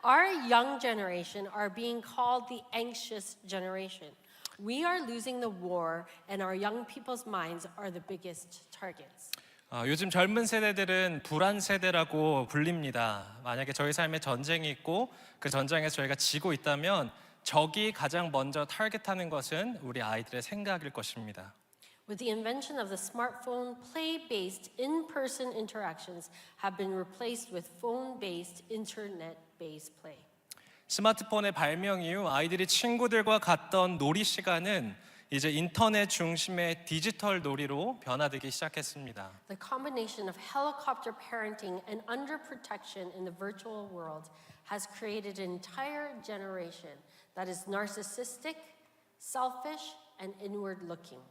Our young generation are being called the anxious generation. We are losing the war, and our young people's minds are the biggest targets. 요즘 젊은 세대들은 불안 세대라고 불립니다. 만약에 저희 삶에 전쟁이 있고 그 전장에서 저희가 지고 있다면 적이 가장 먼저 타겟하는 것은 우리 아이들의 생각일 것입니다. With the invention of the smartphone, play-based in-person interactions have been replaced with phone-based, internet-based play. 스마트폰의 발명 이후 아이들이 친구들과 갔던 놀이 시간은 이제 인터넷 중심의 디지털 놀이로 변화되기 시작했습니다. The combination of helicopter parenting and underprotection in the virtual world has created an entire generation that is narcissistic, selfish, and inward-looking.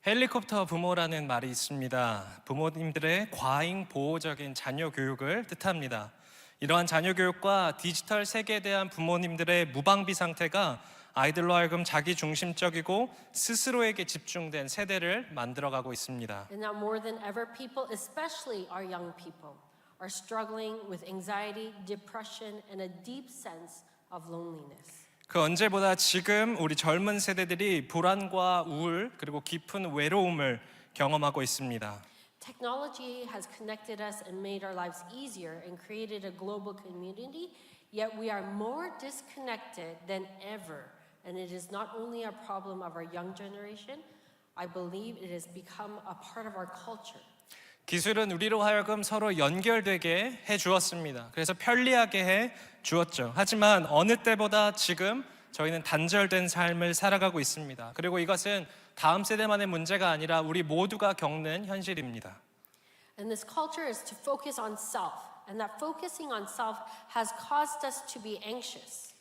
헬리콥터 부모라는 말이 있습니다. 부모님들의 과잉 보호적인 자녀 교육을 뜻합니다. 이러한 자녀 교육과 디지털 세계에 대한 부모님들의 무방비 상태가 아이들로 하여금 자기 중심적이고 스스로에게 집중된 세대를 만들어가고 있습니다. And now more than ever, people, especially our young people, are struggling with anxiety, depression, and a deep sense of loneliness. 그 언제보다 지금 우리 젊은 세대들이 불안과 우울 그리고 깊은 외로움을 경험하고 있습니다. Technology has connected us and made our lives easier and created a global community, yet we are more disconnected than ever. And it is not only a problem of our young generation, I believe it has become a part of our culture. 기술은 우리로 하여금 서로 연결되게 해 주었습니다. 그래서 편리하게 해 주었죠. 하지만 어느 때보다 지금 저희는 단절된 삶을 살아가고 있습니다. 그리고 이것은 다음 세대만의 문제가 아니라 우리 모두가 겪는 현실입니다. And this culture is to focus on self, and that focusing on self has caused us to be anxious.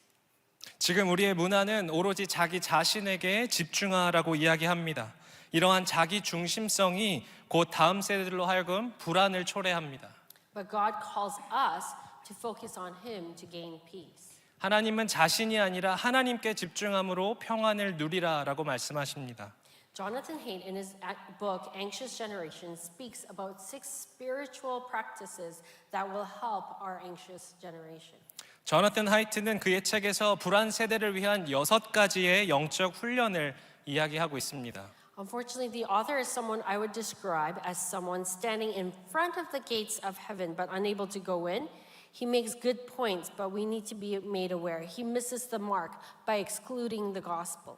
지금 우리의 문화는 오로지 자기 자신에게 집중하라고 이야기합니다. 이러한 자기 중심성이 곧 다음 세대들로 하여금 불안을 초래합니다. But God calls us to focus on Him to gain peace. 하나님은 자신이 아니라 하나님께 집중함으로 평안을 누리라라고 말씀하십니다. Jonathan Haidt, in his book Anxious Generation, speaks about 6 spiritual practices that will help our anxious generation. 조나탄 하이트는 그의 책에서 불안 세대를 위한 6가지의 영적 훈련을 이야기하고 있습니다. Unfortunately, the author is someone I would describe as someone standing in front of the gates of heaven but unable to go in. He makes good points, but we need to be made aware. He misses the mark by excluding the gospel.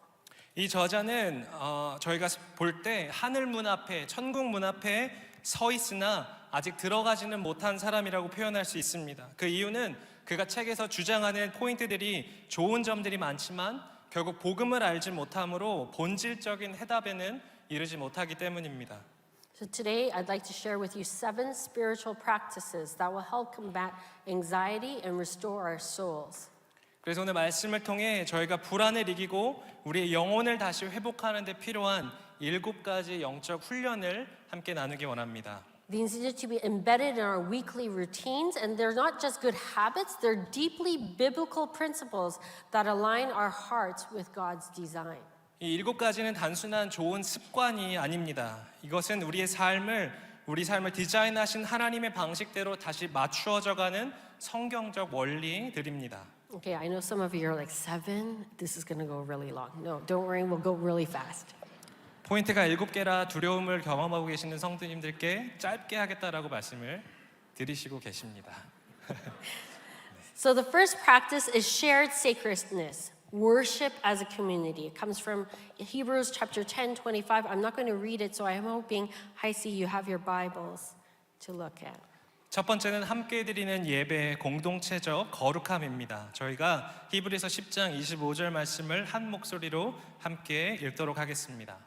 이 저자는 저희가 볼 때 하늘 문 앞에, 천국 문 앞에 서 있으나 아직 들어가지는 못한 사람이라고 표현할 수 있습니다. 그 이유는 그가 책에서 주장하는 포인트들이 좋은 점들이 많지만 결국 복음을 알지 못함으로 본질적인 해답에는 이르지 못하기 때문입니다. So today I'd like to share with you 7 spiritual practices that will help combat anxiety and restore our souls. 그래서 오늘 말씀을 통해 저희가 불안을 이기고 우리의 영혼을 다시 회복하는 데 필요한 7가지 영적 훈련을 함께 나누기 원합니다. These need to be embedded in our weekly routines, and they're not just good habits, they're deeply biblical principles that align our hearts with God's design. 이 7가지는 단순한 좋은 습관이 아닙니다. 이것은 우리 삶을 디자인하신 하나님의 방식대로 다시 맞추어져가는 성경적 원리들입니다. Okay, I know some of you are like, 7? This is going to go really long. No, don't worry, we'll go really fast. 포인트가 7개라 두려움을 경험하고 계시는 성도님들께 짧게 하겠다라고 말씀을 드리시고 계십니다. So the first practice is shared sacredness, worship as a community. It comes from Hebrews chapter 10, 25. I'm not going to read it, so I'm hoping, Heisi, you have your Bibles to look at. 첫 번째는 함께 드리는 예배의 공동체적 거룩함입니다. 저희가 히브리서 10장 25절 말씀을 한 목소리로 함께 읽도록 하겠습니다.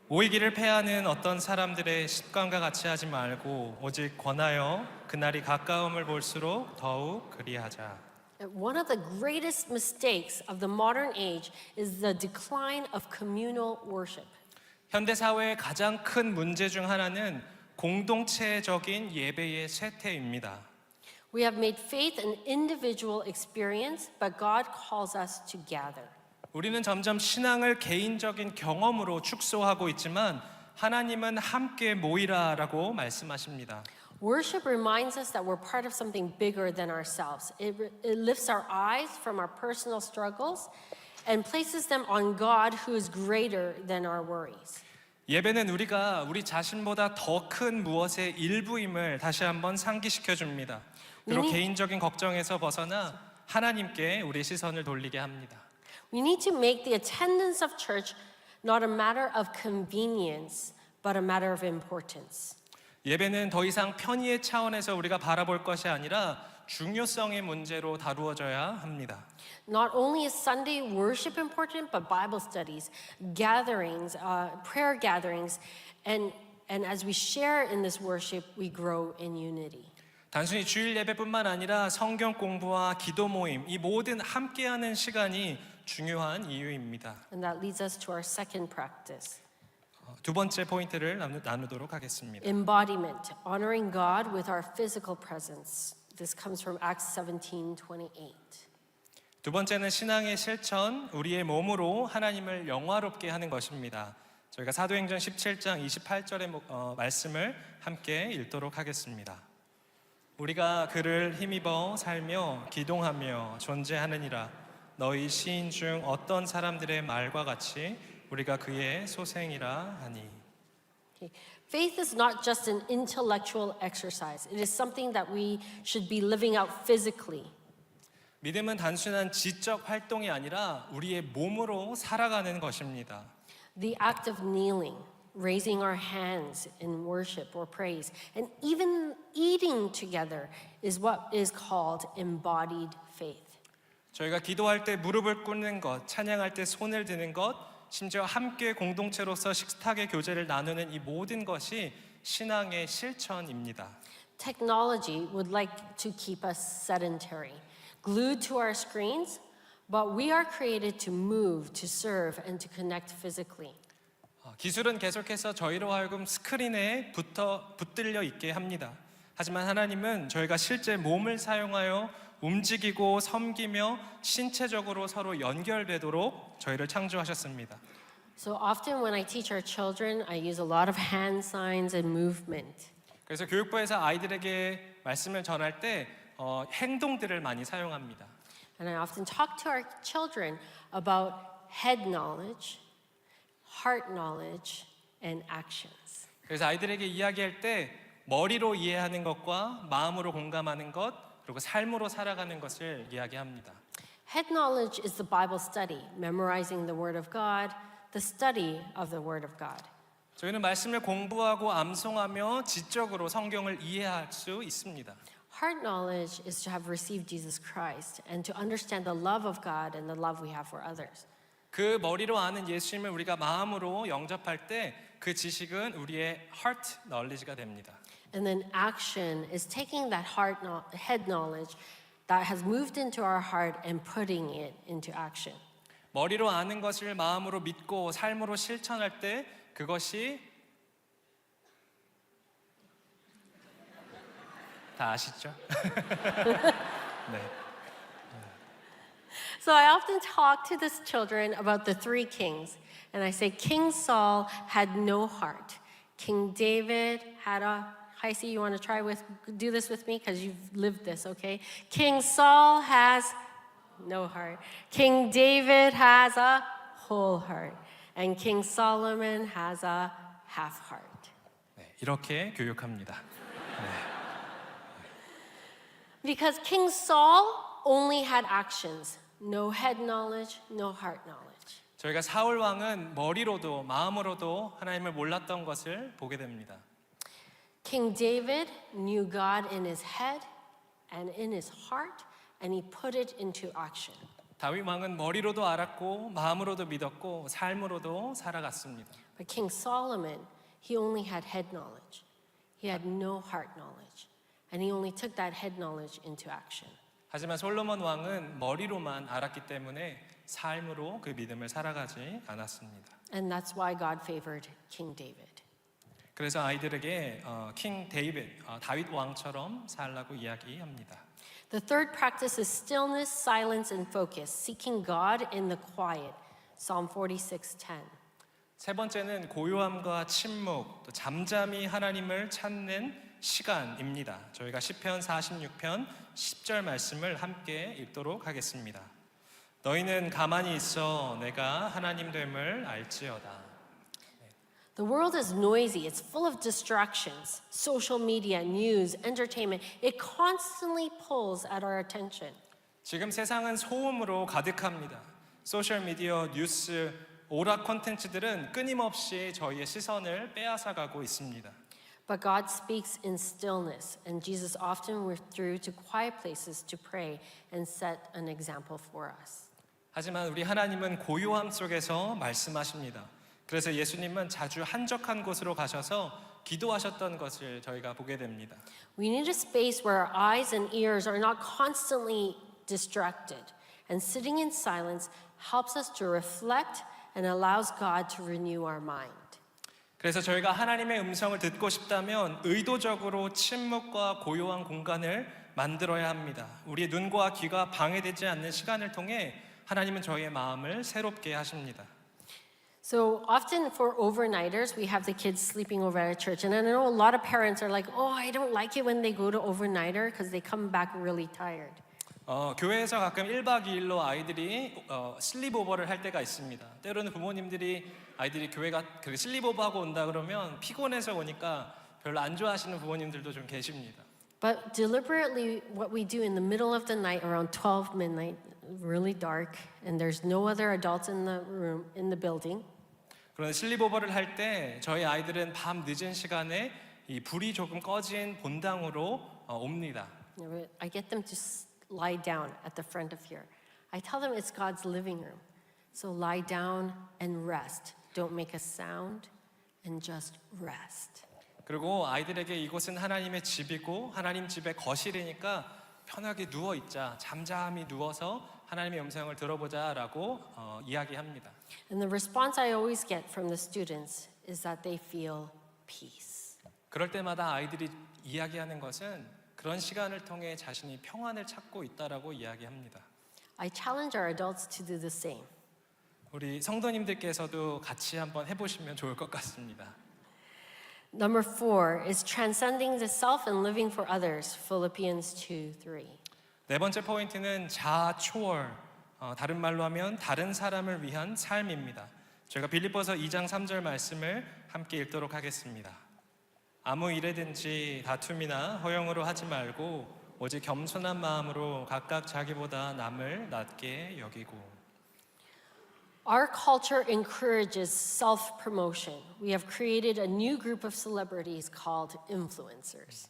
모이기를 패하는 어떤 사람들의 습관과 같이 하지 말고 오직 권하여 그날이 가까움을 볼수록 더욱 그리하자. One of the greatest mistakes of the modern age is the decline of communal worship. 현대 사회의 가장 큰 문제 중 하나는 공동체적인 예배의 쇠퇴입니다. We have made faith an individual experience, but God calls us to gather. 우리는 점점 신앙을 개인적인 경험으로 축소하고 있지만 하나님은 함께 모이라라고 말씀하십니다. Worship reminds us that we're part of something bigger than ourselves. It lifts our eyes from our personal struggles and places them on God who is greater than our worries. 예배는 우리가 우리 자신보다 더 큰 무엇의 일부임을 다시 한번 상기시켜 줍니다. 그리고 개인적인 걱정에서 벗어나 하나님께 우리의 시선을 돌리게 합니다. We need to make the attendance of church not a matter of convenience, but a matter of importance. 예배는 더 이상 편의의 차원에서 우리가 바라볼 것이 아니라 중요성의 문제로 다루어져야 합니다. Not only is Sunday worship important, but Bible studies, gatherings, prayer gatherings, and as we share in this worship, we grow in unity. 단순히 주일 예배뿐만 아니라 성경 공부와 기도 모임, 이 모든 함께하는 시간이 중요한 이유입니다. And that leads us to our second practice. 두 번째 포인트를 나누도록 하겠습니다. Embodiment, honoring God with our physical presence. This comes from Acts 17:28. 두 번째는 신앙의 실천, 우리의 몸으로 하나님을 영화롭게 하는 것입니다. 저희가 사도행전 17장 28절의 말씀을 함께 읽도록 하겠습니다. 우리가 그를 힘입어 살며 기동하며 존재하느니라. 너희 시인 중 어떤 사람들의 말과 같이 우리가 그의 소생이라 하니. Okay. Faith is not just an intellectual exercise. It is something that we should be living out physically. 믿음은 단순한 지적 활동이 아니라 우리의 몸으로 살아가는 것입니다. The act of kneeling, raising our hands in worship or praise, and even eating together is what is called embodied faith. 저희가 기도할 때 무릎을 꿇는 것, 찬양할 때 손을 드는 것, 심지어 함께 공동체로서 식탁의 교제를 나누는 이 모든 것이 신앙의 실천입니다. Technology would like to keep us sedentary, glued to our screens, but we are created to move, to serve, and to connect physically. 기술은 계속해서 저희로 하여금 스크린에 붙들려 있게 합니다. 하지만 하나님은 저희가 실제 몸을 사용하여 움직이고 섬기며 신체적으로 서로 연결되도록 저희를 창조하셨습니다. So often when I teach our children, I use a lot of hand signs and movement. 그래서 교육부에서 아이들에게 말씀을 전할 때 행동들을 많이 사용합니다. And I often talk to our children about head knowledge, heart knowledge, and actions. 그래서 아이들에게 이야기할 때 머리로 이해하는 것과 마음으로 공감하는 것 그리고 삶으로 살아가는 것을 이야기합니다. Head knowledge is the Bible study, memorizing the Word of God, the study of the Word of God. 저희는 말씀을 공부하고 암송하며 지적으로 성경을 이해할 수 있습니다. Heart knowledge is to have received Jesus Christ and to understand the love of God and the love we have for others. 그 머리로 아는 예수님을 우리가 마음으로 영접할 때 그 지식은 우리의 heart knowledge가 됩니다. And then action is taking that head knowledge that has moved into our heart and putting it into action. 머리로 아는 것을 마음으로 믿고 삶으로 실천할 때 그것이 다 아시죠? 네. So I often talk to these children about the three kings, and I say King Saul had no heart. King David had a Heisi, you want to do this with me? Because you've lived this, okay? King Saul has no heart. King David has a whole heart. And King Solomon has a half heart. 네, 이렇게 교육합니다. 네. Because King Saul only had actions, no head knowledge, no heart knowledge. 저희가 사울 왕은 머리로도 마음으로도 하나님을 몰랐던 것을 보게 됩니다. King David knew God in his head and in his heart, and he put it into action. 다윗 왕은 머리로도 알았고 마음으로도 믿었고 삶으로도 살아갔습니다. But King Solomon, he only had head knowledge. He had no heart knowledge. And he only took that head knowledge into action. 하지만 솔로몬 왕은 머리로만 알았기 때문에 삶으로 그 믿음을 살아가지 않았습니다. And that's why God favored King David. 그래서 아이들에게 킹 데이빗, 다윗 왕처럼 살라고 이야기합니다. The third practice is stillness, silence, and focus, seeking God in the quiet. Psalm 46:10. 세 번째는 고요함과 침묵, 또 잠잠히 하나님을 찾는 시간입니다. 저희가 시편 46편 10절 말씀을 함께 읽도록 하겠습니다. 너희는 가만히 있어 내가 하나님 됨을 알지어다. The world is noisy. It's full of distractions. Social media, news, entertainment. It constantly pulls at our attention. 지금 세상은 소음으로 가득합니다. 소셜 미디어, 뉴스, 오락 콘텐츠들은 끊임없이 저희의 시선을 빼앗아가고 있습니다. But God speaks in stillness, and Jesus often withdrew to quiet places to pray and set an example for us. 하지만 우리 하나님은 고요함 속에서 말씀하십니다. 그래서 예수님은 자주 한적한 곳으로 가셔서 기도하셨던 것을 저희가 보게 됩니다. We need a space where our eyes and ears are not constantly distracted, and sitting in silence helps us to reflect and allows God to renew our mind. 그래서 저희가 하나님의 음성을 듣고 싶다면 의도적으로 침묵과 고요한 공간을 만들어야 합니다. 우리의 눈과 귀가 방해되지 않는 시간을 통해 하나님은 저희의 마음을 새롭게 하십니다. So often for overnighters, we have the kids sleeping over at church. And I know a lot of parents are like, oh, I don't like it when they go to overnighter because they come back really tired. 교회에서 가끔 1박 2일로 아이들이 슬립오버를 할 때가 있습니다. 때로는 부모님들이 아이들이 교회가 슬립오버하고 온다 그러면 피곤해서 오니까 별로 안 좋아하시는 부모님들도 좀 계십니다. But deliberately, what we do in the middle of the night, around 12 midnight, really dark, and there's no other adults in the room, in the building. 그런데 슬립오버를 할 때 저희 아이들은 밤 늦은 시간에 이 불이 조금 꺼진 본당으로 옵니다. I get them to lie down at the front of here. I tell them it's God's living room. So lie down and rest. Don't make a sound and just rest. 그리고 아이들에게 이곳은 하나님의 집이고 하나님 집의 거실이니까 편하게 누워 있자. 잠잠히 누워서 하나님의 음성을 들어보자라고 이야기합니다. And the response I always get from the students is that they feel peace. 그럴 때마다 아이들이 이야기하는 것은 그런 시간을 통해 자신이 평안을 찾고 있다라고 이야기합니다. I challenge our adults to do the same. 우리 성도님들께서도 같이 한번 해보시면 좋을 것 같습니다. Number 4 is transcending the self and living for others. Philippians 2:3. 네 번째 포인트는 자아 초월, 다른 말로 하면 다른 사람을 위한 삶입니다. 저희가 빌립보서 2장 3절 말씀을 함께 읽도록 하겠습니다. 아무 일에든지 다툼이나 허용으로 하지 말고 오직 겸손한 마음으로 각각 자기보다 남을 낮게 여기고. Our culture encourages self-promotion. We have created a new group of celebrities called influencers.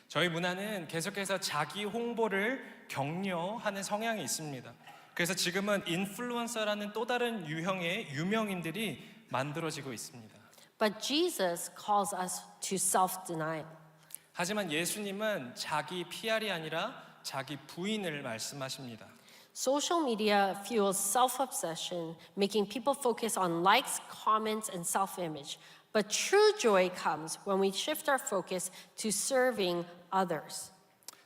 저희 문화는 계속해서 자기 홍보를 격려하는 성향이 있습니다. 그래서 지금은 인플루언서라는 또 다른 유형의 유명인들이 만들어지고 있습니다. But Jesus calls us to self-denial. 하지만 예수님은 자기 PR이 아니라 자기 부인을 말씀하십니다. Social media fuels self-obsession, making people focus on likes, comments, and self-image. But true joy comes when we shift our focus to serving others.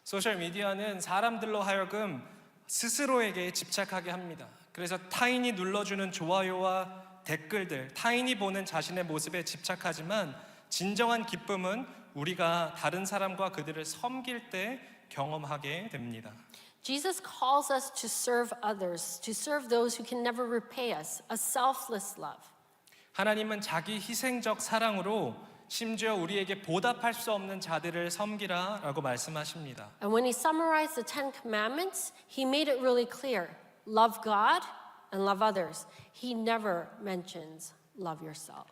소셜 미디어는 사람들로 하여금 스스로에게 집착하게 합니다. 그래서 타인이 눌러주는 좋아요와 댓글들, 타인이 보는 자신의 모습에 집착하지만 진정한 기쁨은 우리가 다른 사람과 그들을 섬길 때 경험하게 됩니다. Jesus calls us to serve others, to serve those who can never repay us, a selfless love. 하나님은 자기 희생적 사랑으로 심지어 우리에게 보답할 수 없는 자들을 섬기라라고 말씀하십니다. And when he summarized the Ten Commandments, he made it really clear. Love God and love others. He never mentions love yourself.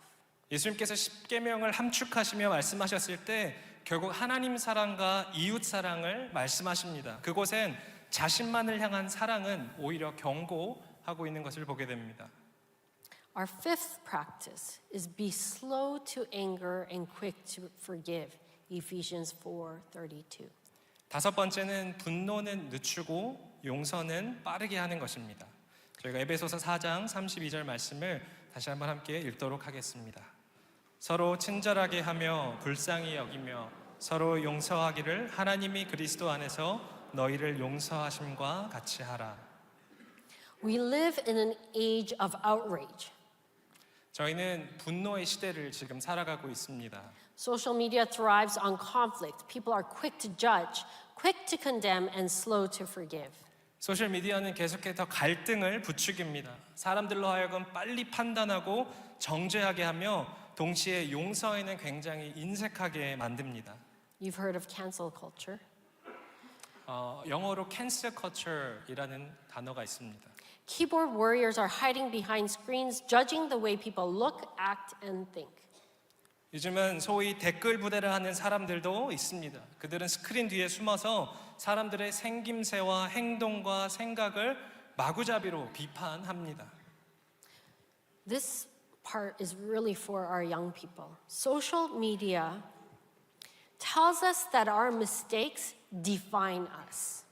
예수님께서 십계명을 함축하시며 말씀하셨을 때 결국 하나님 사랑과 이웃 사랑을 말씀하십니다. 그곳엔 자신만을 향한 사랑은 오히려 경고하고 있는 것을 보게 됩니다. Our fifth practice is be slow to anger and quick to forgive. Ephesians 4:32. 다섯 번째는 분노는 늦추고 용서는 빠르게 하는 것입니다. 저희가 에베소서 4장 32절 말씀을 다시 한번 함께 읽도록 하겠습니다. 서로 친절하게 하며 불쌍히 여기며 서로 용서하기를 하나님이 그리스도 안에서 너희를 용서하심과 같이 하라. We live in an age of outrage. 저희는 분노의 시대를 지금 살아가고 있습니다. Social media thrives on conflict. People are quick to judge, quick to condemn, and slow to forgive. 소셜 미디어는 계속해서 갈등을 부추깁니다. 사람들로 하여금 빨리 판단하고 정죄하게 하며 동시에 용서에는 굉장히 인색하게 만듭니다. You've heard of cancel culture. 영어로 cancel culture이라는 단어가 있습니다. Keyboard warriors are hiding behind screens, judging the way people look, act, and think. 요즘은 소위 댓글 부대를 하는 사람들도 있습니다. 그들은 스크린 뒤에 숨어서 사람들의 생김새와 행동과 생각을 마구잡이로 비판합니다. This part is really for our young people. Social media tells us that our mistakes define us.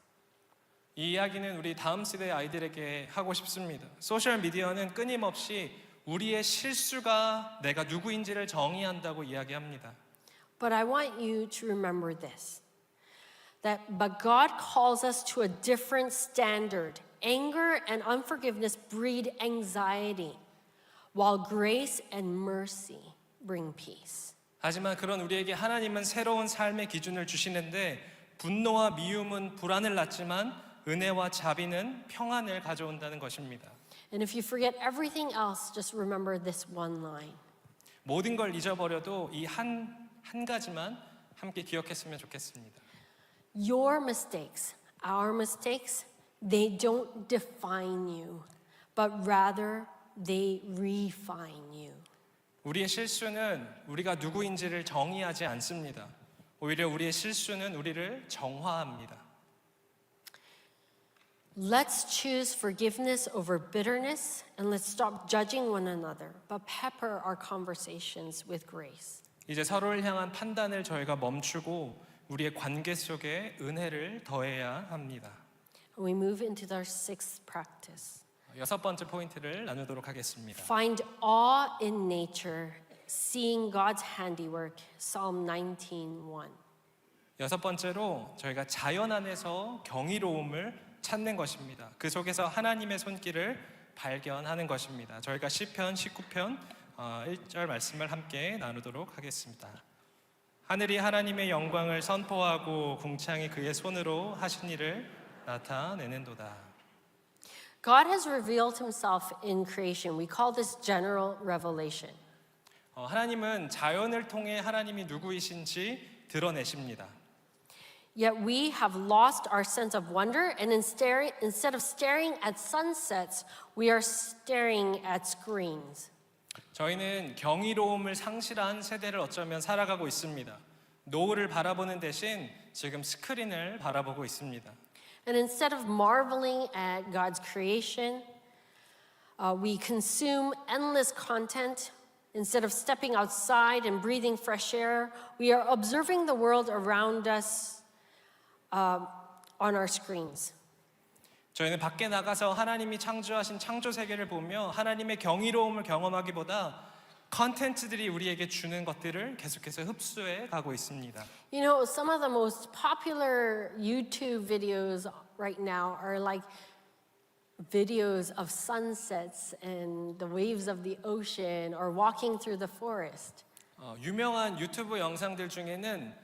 이 이야기는 우리 다음 세대 아이들에게 하고 싶습니다. 소셜 미디어는 끊임없이 우리의 실수가 내가 누구인지를 정의한다고 이야기합니다. But I want you to remember this. But God calls us to a different standard. Anger and unforgiveness breed anxiety, while grace and mercy bring peace. 하지만 그런 우리에게 하나님은 새로운 삶의 기준을 주시는데 분노와 미움은 불안을 낳지만 은혜와 자비는 평안을 가져온다는 것입니다. And if you forget everything else, just remember this one line. 모든 걸 잊어버려도 이 한 가지만 함께 기억했으면 좋겠습니다. Your mistakes, our mistakes, they don't define you, but rather they refine you. 우리의 실수는 우리가 누구인지를 정의하지 않습니다. 오히려 우리의 실수는 우리를 정화합니다. Let's choose forgiveness over bitterness, and let's stop judging one another, but pepper our conversations with grace. 이제 서로를 향한 판단을 저희가 멈추고 우리의 관계 속에 은혜를 더해야 합니다. And we move into our sixth practice. 여섯 번째 포인트를 나누도록 하겠습니다. Find awe in nature, seeing God's handiwork. Psalm 19:1. 여섯 번째로 저희가 자연 안에서 경이로움을 찾는 것입니다. 그 속에서 하나님의 손길을 발견하는 것입니다. 저희가 시편 19편 1절 말씀을 함께 나누도록 하겠습니다. 하늘이 하나님의 영광을 선포하고 궁창이 그의 손으로 하신 일을 나타내는도다. God has revealed himself in creation. We call this general revelation. 하나님은 자연을 통해 하나님이 누구이신지 드러내십니다. Yet we have lost our sense of wonder, and instead of staring at sunsets, we are staring at screens. 저희는 경이로움을 상실한 세대를 어쩌면 살아가고 있습니다. 노을을 바라보는 대신 지금 스크린을 바라보고 있습니다. And instead of marveling at God's creation, we consume endless content. Instead of stepping outside and breathing fresh air, we are observing the world around us on our screens. 저희는 밖에 나가서 하나님이 창조하신 창조 세계를 보며 하나님의 경이로움을 경험하기보다 컨텐츠들이 우리에게 주는 것들을 계속해서 흡수해 가고 있습니다. You know, some of the most popular YouTube videos right now are like videos of sunsets and the waves of the ocean or walking through the forest. 유명한 유튜브 영상들 중에는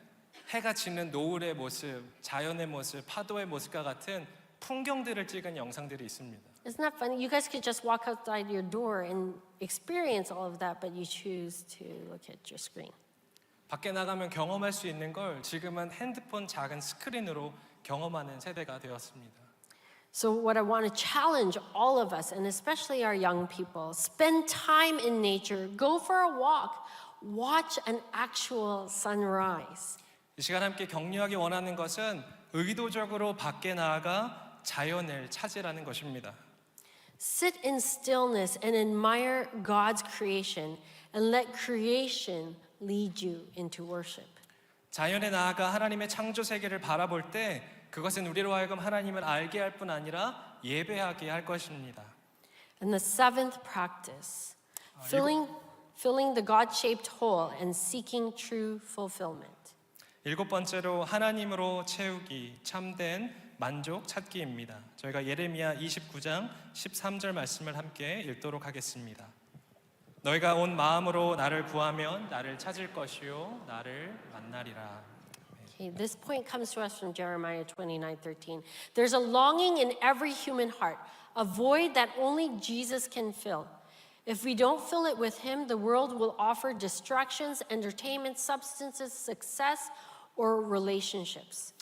해가 지는 노을의 모습, 자연의 모습, 파도의 모습과 같은 풍경들을 찍은 영상들이 있습니다. Isn't that funny? You guys could just walk outside your door and experience all of that, but you choose to look at your screen. 밖에 나가면 경험할 수 있는 걸 지금은 핸드폰 작은 스크린으로 경험하는 세대가 되었습니다. So, what I want to challenge all of us, and especially our young people, spend time in nature, go for a walk, watch an actual sunrise. 이 시간 함께 격려하기 원하는 것은 의도적으로 밖에 나아가 자연을 찾으라는 것입니다. Sit in stillness and admire God's creation, and let creation lead you into worship. 자연에 나아가 하나님의 창조 세계를 바라볼 때 그것은 우리로 하여금 하나님을 알게 할 뿐 아니라 예배하게 할 것입니다. And the seventh practice, filling the God-shaped hole and seeking true fulfillment. 일곱 번째로 하나님으로 채우기, 참된 만족 찾기입니다. 저희가 예레미야 29장 13절 말씀을 함께 읽도록 하겠습니다. 너희가 온 마음으로 나를 구하면 나를 찾을 것이요 나를 만나리라. Okay, this point comes to us from Jeremiah 29:13. There's a longing in every human heart, a void that only Jesus can fill. If we don't fill it with him, the world will offer distractions, entertainment, substances, success, or relationships.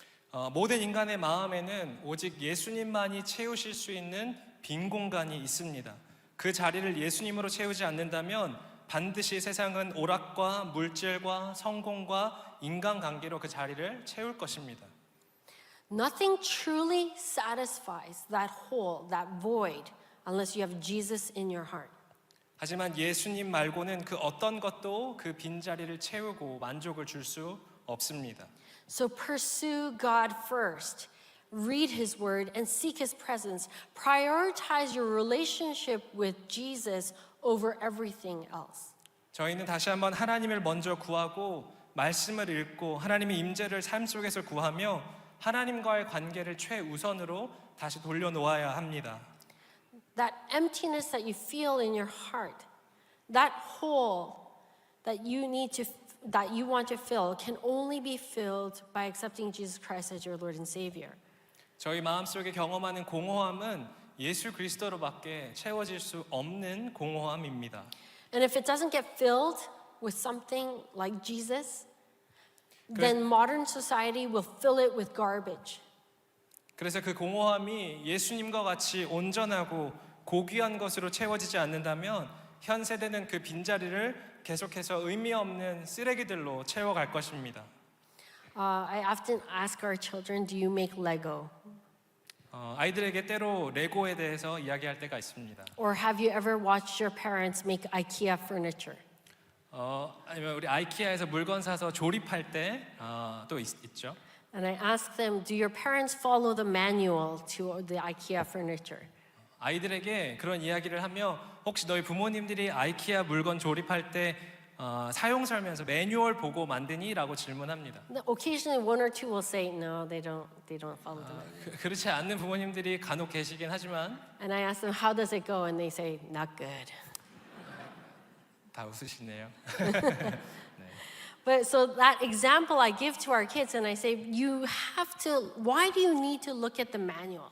모든 인간의 마음에는 오직 예수님만이 채우실 수 있는 빈 공간이 있습니다. 그 자리를 예수님으로 채우지 않는다면 반드시 세상은 오락과 물질과 성공과 인간관계로 그 자리를 채울 것입니다. Nothing truly satisfies that hole, that void, unless you have Jesus in your heart. 하지만 예수님 말고는 그 어떤 것도 그 빈자리를 채우고 만족을 줄 수 없습니다. So pursue God first. Read his word and seek his presence. Prioritize your relationship with Jesus over everything else. 저희는 다시 한번 하나님을 먼저 구하고 말씀을 읽고 하나님의 임재를 삶 속에서 구하며 하나님과의 관계를 최우선으로 다시 돌려놓아야 합니다. That emptiness that you feel in your heart, that hole that you want to fill can only be filled by accepting Jesus Christ as your Lord and Savior. 저희 마음속에 경험하는 공허함은 예수 그리스도로밖에 채워질 수 없는 공허함입니다. And if it doesn't get filled with something like Jesus, then modern society will fill it with garbage. 그래서 그 공허함이 예수님과 같이 온전하고 고귀한 것으로 채워지지 않는다면 현 세대는 그 빈자리를 계속해서 의미 없는 쓰레기들로 채워갈 것입니다. I often ask our children, do you make Lego? 아이들에게 때로 레고에 대해서 이야기할 때가 있습니다. Or have you ever watched your parents make IKEA furniture? 아니면 우리 아이키아에서 물건 사서 조립할 때 또 있죠. And I ask them, do your parents follow the manual to the IKEA furniture? 아이들에게 그런 이야기를 하며 혹시 너희 부모님들이 아이키아 물건 조립할 때 사용 설명서 매뉴얼 보고 만드니? 라고 질문합니다. Occasionally one or two will say, no, they don't follow the manual. 그렇지 않는 부모님들이 간혹 계시긴 하지만 And I ask them, how does it go? And they say, not good. 다 웃으시네요. But so that example I give to our kids, and I say, why do you need to look at the manual?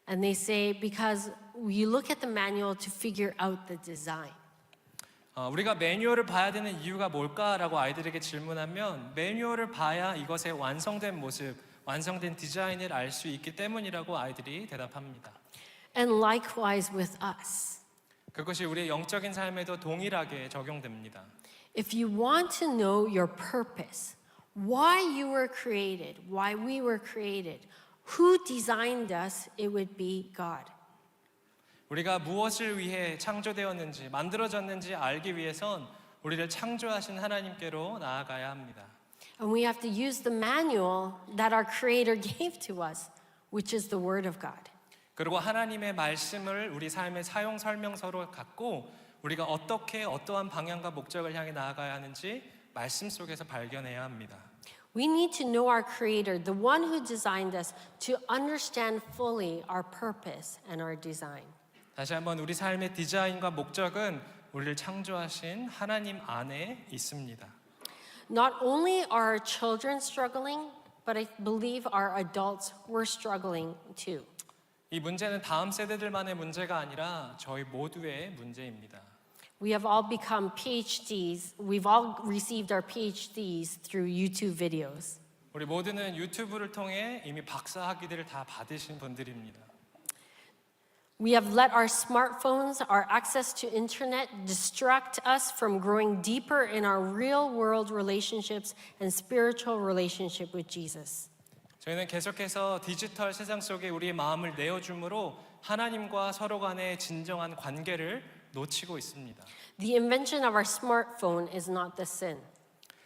And they say, because you look at the manual to figure out the design. 우리가 매뉴얼을 봐야 되는 이유가 뭘까라고 아이들에게 질문하면 매뉴얼을 봐야 이것의 완성된 모습, 완성된 디자인을 알 수 있기 때문이라고 아이들이 대답합니다. And likewise with us. 그것이 우리의 영적인 삶에도 동일하게 적용됩니다. If you want to know your purpose, why you were created, why we were created, who designed us, it would be God. 우리가 무엇을 위해 창조되었는지, 만들어졌는지 알기 위해선 우리를 창조하신 하나님께로 나아가야 합니다. And we have to use the manual that our Creator gave to us, which is the Word of God. 그리고 하나님의 말씀을 우리 삶의 사용 설명서로 갖고 우리가 어떻게 어떠한 방향과 목적을 향해 나아가야 하는지 말씀 속에서 발견해야 합니다. We need to know our Creator, the one who designed us, to understand fully our purpose and our design. 다시 한번 우리 삶의 디자인과 목적은 우리를 창조하신 하나님 안에 있습니다. Not only are our children struggling, but I believe our adults were struggling too. 이 문제는 다음 세대들만의 문제가 아니라 저희 모두의 문제입니다. We have all become PhDs. We've all received our PhDs through YouTube videos. 우리 모두는 유튜브를 통해 이미 박사 학위들을 다 받으신 분들입니다. We have let our smartphones, our access to internet distract us from growing deeper in our real world relationships and spiritual relationship with Jesus. 저희는 계속해서 디지털 세상 속에 우리의 마음을 내어줌으로 하나님과 서로 간의 진정한 관계를 놓치고 있습니다. The invention of our smartphone is not the sin.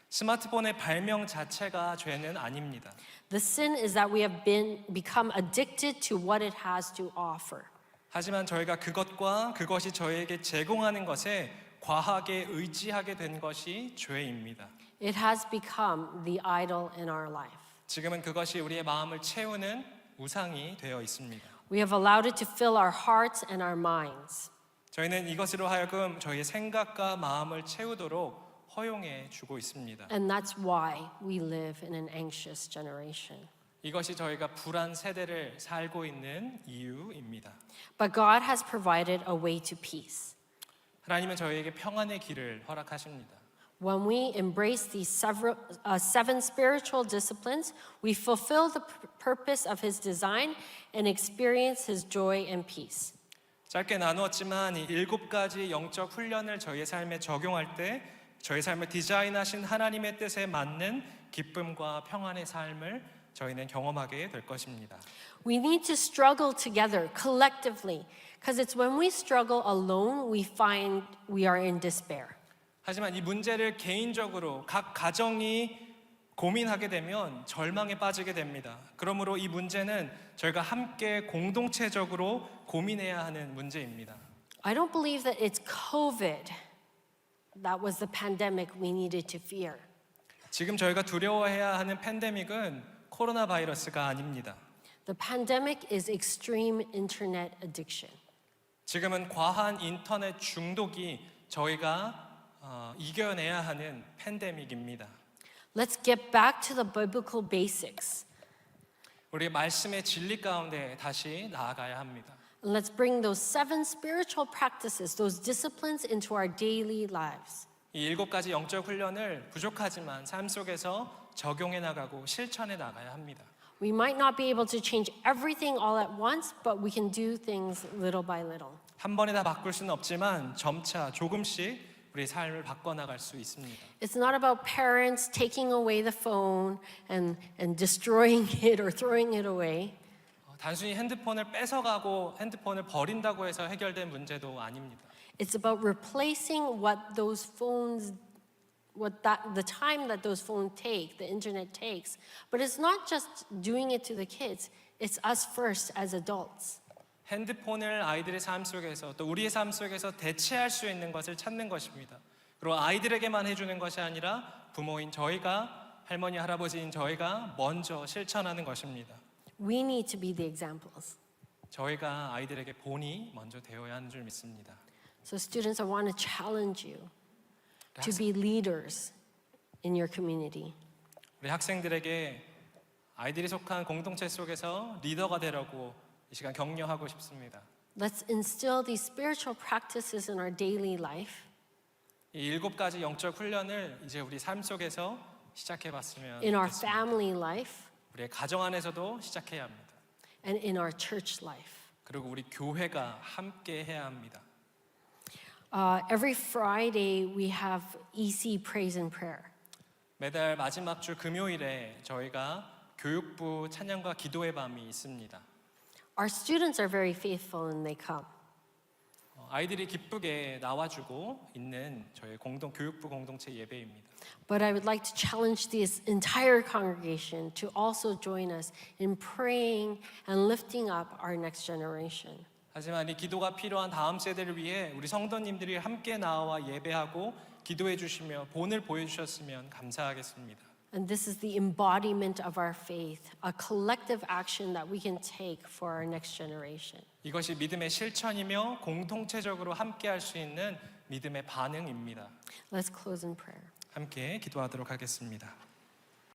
스마트폰의 발명 자체가 죄는 아닙니다. The sin is that we have become addicted to what it has to offer. 하지만 저희가 그것이 저희에게 제공하는 것에 과하게 의지하게 된 것이 죄입니다. It has become the idol in our life. 지금은 그것이 우리의 마음을 채우는 우상이 되어 있습니다. We have allowed it to fill our hearts and our minds. 저희는 이것으로 하여금 저희의 생각과 마음을 채우도록 허용해 주고 있습니다. And that's why we live in an anxious generation. 이것이 저희가 불안 세대를 살고 있는 이유입니다. But God has provided a way to peace. 하나님은 저희에게 평안의 길을 허락하십니다. When we embrace these seven spiritual disciplines, we fulfill the purpose of His design and experience His joy and peace. 짧게 나누었지만 이 7가지 영적 훈련을 저희의 삶에 적용할 때 저희 삶을 디자인하신 하나님의 뜻에 맞는 기쁨과 평안의 삶을 저희는 경험하게 될 것입니다. We need to struggle together collectively, because it's when we struggle alone we find we are in despair. 하지만 이 문제를 개인적으로 각 가정이 고민하게 되면 절망에 빠지게 됩니다. 그러므로 이 문제는 저희가 함께 공동체적으로 고민해야 하는 문제입니다. I don't believe that it's COVID that was the pandemic we needed to fear. 지금 저희가 두려워해야 하는 팬데믹은 코로나 바이러스가 아닙니다. The pandemic is extreme internet addiction. 지금은 과한 인터넷 중독이 저희가 이겨내야 하는 팬데믹입니다. Let's get back to the biblical basics. 우리 말씀의 진리 가운데 다시 나아가야 합니다. And let's bring those seven spiritual practices, those disciplines into our daily lives. 이 7가지 영적 훈련을 부족하지만 삶 속에서 적용해 나가고 실천해 나가야 합니다. We might not be able to change everything all at once, but we can do things little by little. 한 번에 다 바꿀 수는 없지만 점차 조금씩 우리 삶을 바꿔 나갈 수 있습니다. It's not about parents taking away the phone and destroying it or throwing it away. 단순히 핸드폰을 뺏어가고 핸드폰을 버린다고 해서 해결된 문제도 아닙니다. It's about replacing the time that those phones take, the internet takes. But it's not just doing it to the kids. It's us first as adults. 핸드폰을 아이들의 삶 속에서 또 우리의 삶 속에서 대체할 수 있는 것을 찾는 것입니다. 그리고 아이들에게만 해주는 것이 아니라 부모인 저희가, 할머니, 할아버지인 저희가 먼저 실천하는 것입니다. We need to be the examples. 저희가 아이들에게 본이 먼저 되어야 하는 줄 믿습니다. So students, I want to challenge you to be leaders in your community. 우리 학생들에게 아이들이 속한 공동체 속에서 리더가 되라고 이 시간 격려하고 싶습니다. Let's instill these spiritual practices in our daily life. 이 7가지 영적 훈련을 이제 우리 삶 속에서 시작해 봤으면 In our 좋겠습니다. family life 우리의 가정 안에서도 시작해야 합니다. and in our church life. 그리고 우리 교회가 함께 해야 합니다. Every Friday we have EC Praise and Prayer. 매달 마지막 주 금요일에 저희가 교육부 찬양과 기도의 밤이 있습니다. Our students are very faithful and they come. 아이들이 기쁘게 나와주고 있는 저희 교육부 공동체 예배입니다. But I would like to challenge this entire congregation to also join us in praying and lifting up our next generation. 하지만 이 기도가 필요한 다음 세대를 위해 우리 성도님들이 함께 나와 예배하고 기도해 주시며 본을 보여주셨으면 감사하겠습니다. And this is the embodiment of our faith, a collective action that we can take for our next generation. 이것이 믿음의 실천이며 공동체적으로 함께 할 수 있는 믿음의 반응입니다. Let's close in prayer. 함께 기도하도록 하겠습니다.